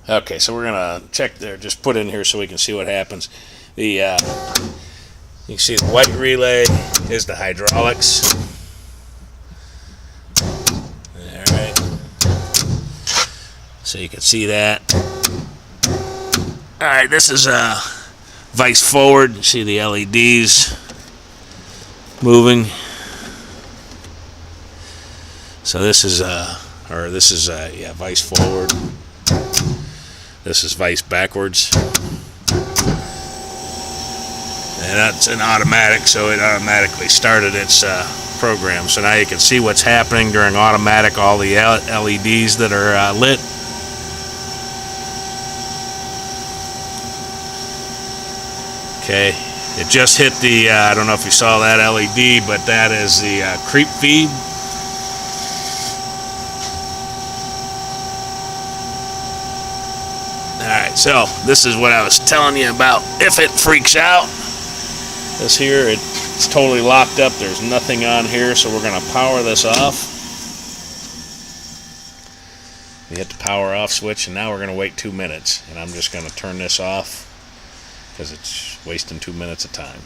Okay, so we're gonna check there. Just put in here so we can see what happens. The you can see the white relay is the hydraulics. All right, so you can see that. All right, this is vice forward. You see the LEDs moving. So this is yeah, vice forward. This is vice backwards. And that's an automatic, so it automatically started its program. So now you can see what's happening during automatic, all the LEDs that are lit. Okay, it just hit the, I don't know if you saw that LED, but that is the creep feed. Alright, so this is what I was telling you about. If it freaks out, this here, it's totally locked up. There's nothing on here, so we're going to power this off. We hit the power off switch, and now we're going to wait 2 minutes. And I'm just going to turn this off because it's wasting 2 minutes of time.